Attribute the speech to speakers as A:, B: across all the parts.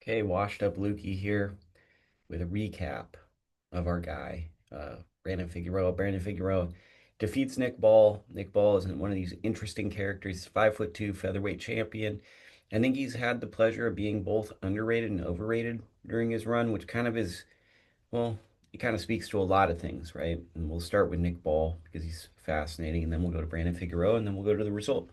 A: Okay, washed up Lukie here with a recap of our guy, Brandon Figueroa. Brandon Figueroa defeats Nick Ball. Nick Ball is one of these interesting characters, 5'2" featherweight champion. I think he's had the pleasure of being both underrated and overrated during his run, which kind of is, well, it kind of speaks to a lot of things, right? And we'll start with Nick Ball because he's fascinating, and then we'll go to Brandon Figueroa, and then we'll go to the result.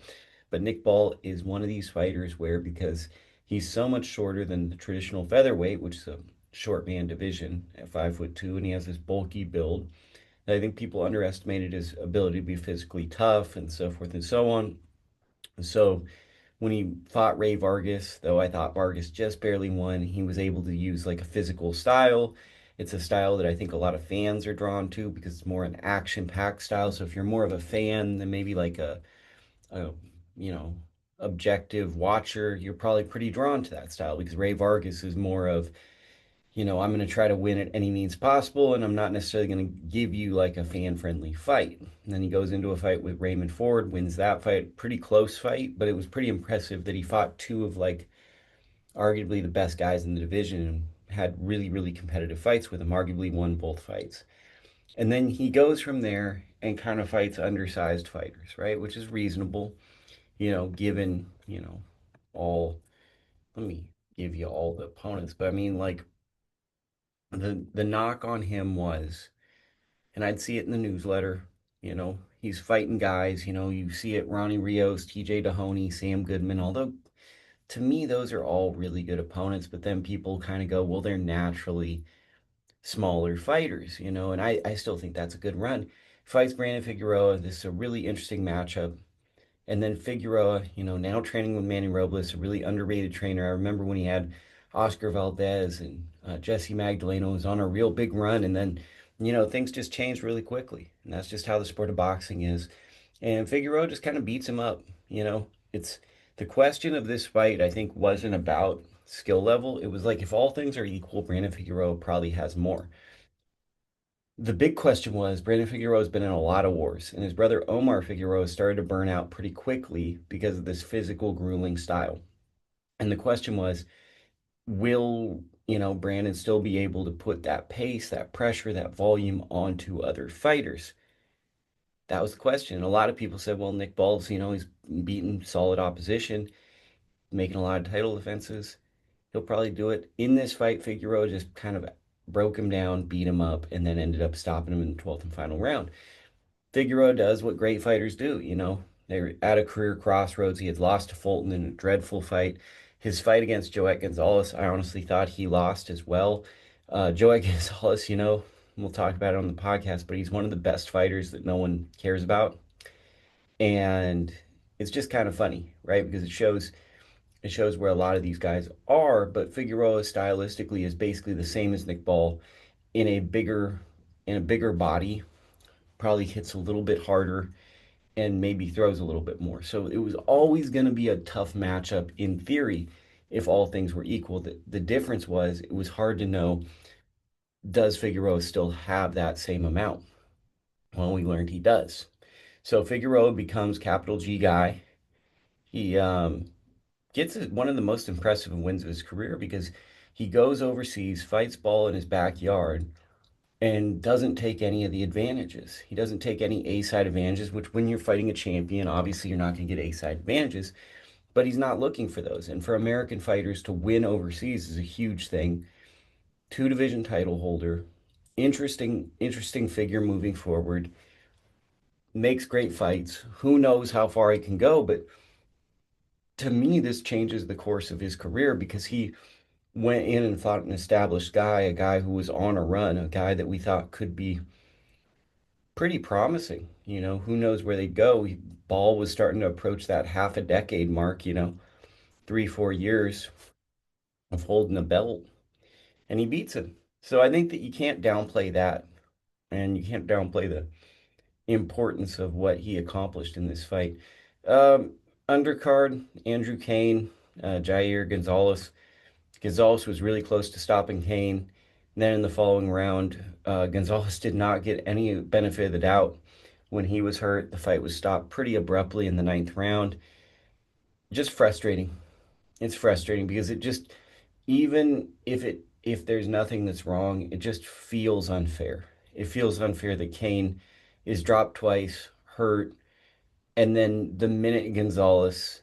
A: But Nick Ball is one of these fighters where, because he's so much shorter than the traditional featherweight, which is a short man division at 5'2", and he has this bulky build, I think people underestimated his ability to be physically tough and so forth and so on. So when he fought Ray Vargas, though I thought Vargas just barely won, he was able to use like a physical style. It's a style that I think a lot of fans are drawn to because it's more an action-packed style. So if you're more of a fan than maybe like a you know objective watcher, you're probably pretty drawn to that style because Ray Vargas is more of, I'm going to try to win at any means possible, and I'm not necessarily going to give you like a fan friendly fight. And then he goes into a fight with Raymond Ford, wins that fight, pretty close fight, but it was pretty impressive that he fought two of like arguably the best guys in the division and had really, really competitive fights with him, arguably won both fights. And then he goes from there and kind of fights undersized fighters, right? Which is reasonable, given, all, let me give you all the opponents. But I mean, like, the knock on him was, and I'd see it in the newsletter, he's fighting guys, you see it, Ronnie Rios, TJ Dahoney, Sam Goodman, although to me those are all really good opponents, but then people kind of go, well, they're naturally smaller fighters, and I still think that's a good run. Fights Brandon Figueroa. This is a really interesting matchup. And then Figueroa, now training with Manny Robles, a really underrated trainer. I remember when he had Oscar Valdez and Jesse Magdaleno was on a real big run, and then, things just changed really quickly. And that's just how the sport of boxing is. And Figueroa just kind of beats him up. It's the question of this fight, I think, wasn't about skill level. It was like, if all things are equal, Brandon Figueroa probably has more. The big question was, Brandon Figueroa has been in a lot of wars, and his brother Omar Figueroa started to burn out pretty quickly because of this physical, grueling style. And the question was, will, Brandon still be able to put that pace, that pressure, that volume onto other fighters? That was the question. And a lot of people said, well, Nick Ball's, he's beaten solid opposition, making a lot of title defenses. He'll probably do it. In this fight, Figueroa just kind of broke him down, beat him up, and then ended up stopping him in the 12th and final round. Figueroa does what great fighters do, They're at a career crossroads. He had lost to Fulton in a dreadful fight. His fight against Joet Gonzalez, I honestly thought he lost as well. Joet Gonzalez, we'll talk about it on the podcast, but he's one of the best fighters that no one cares about. And it's just kind of funny, right? Because it shows where a lot of these guys are, but Figueroa stylistically is basically the same as Nick Ball in a bigger body, probably hits a little bit harder and maybe throws a little bit more. So it was always going to be a tough matchup in theory if all things were equal. The difference was it was hard to know, does Figueroa still have that same amount? Well, we learned he does. So Figueroa becomes capital G guy. He gets one of the most impressive wins of his career because he goes overseas, fights Ball in his backyard, and doesn't take any of the advantages. He doesn't take any A side advantages, which when you're fighting a champion, obviously you're not going to get A side advantages, but he's not looking for those. And for American fighters to win overseas is a huge thing. Two division title holder, interesting figure moving forward, makes great fights. Who knows how far he can go, but to me, this changes the course of his career because he went in and fought an established guy, a guy who was on a run, a guy that we thought could be pretty promising. Who knows where they go? Ball was starting to approach that half a decade mark, 3, 4 years of holding a belt, and he beats him. So I think that you can't downplay that, and you can't downplay the importance of what he accomplished in this fight. Undercard, Andrew Kane, Jair Gonzalez. Gonzalez was really close to stopping Kane. And then in the following round, Gonzalez did not get any benefit of the doubt when he was hurt. The fight was stopped pretty abruptly in the ninth round. Just frustrating. It's frustrating because even if there's nothing that's wrong, it just feels unfair. It feels unfair that Kane is dropped twice, hurt, and then the minute Gonzalez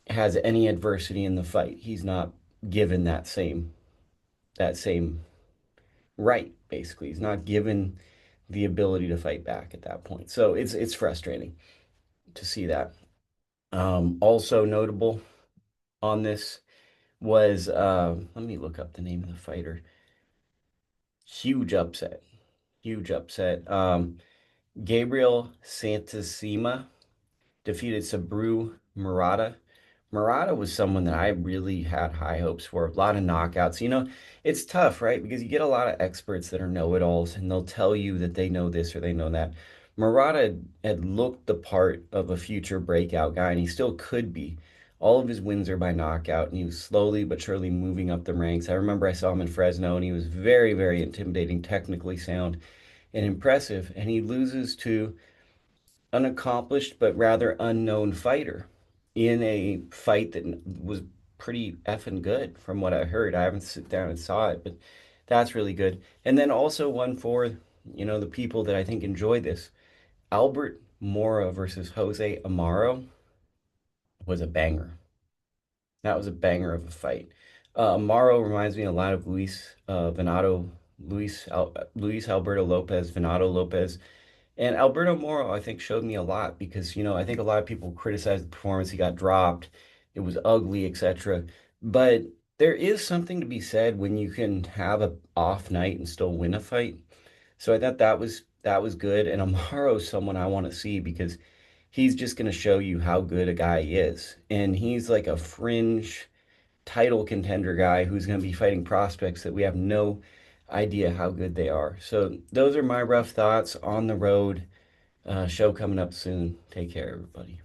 A: has any adversity in the fight, he's not given that same right, basically. He's not given the ability to fight back at that point. So it's frustrating to see that. Also notable on this was let me look up the name of the fighter. Huge upset. Huge upset. Gabriel Santacima defeated Sabru Murata. Murata was someone that I really had high hopes for. A lot of knockouts. It's tough, right? Because you get a lot of experts that are know-it-alls, and they'll tell you that they know this or they know that. Murata had looked the part of a future breakout guy, and he still could be. All of his wins are by knockout, and he was slowly but surely moving up the ranks. I remember I saw him in Fresno, and he was very, very intimidating, technically sound, and impressive. And he loses to an accomplished but rather unknown fighter in a fight that was pretty effing good from what I heard. I haven't sit down and saw it, but that's really good. And then also one for, the people that I think enjoy this. Albert Mora versus Jose Amaro was a banger. That was a banger of a fight. Amaro reminds me a lot of Luis Alberto Lopez, Venado Lopez. And Alberto Moro, I think, showed me a lot because, I think a lot of people criticized the performance. He got dropped. It was ugly, etc. But there is something to be said when you can have a off night and still win a fight. So I thought that was good. And Amaro's someone I want to see because he's just going to show you how good a guy is. And he's like a fringe title contender guy who's going to be fighting prospects that we have no idea how good they are. So those are my rough thoughts on the road. Show coming up soon. Take care, everybody.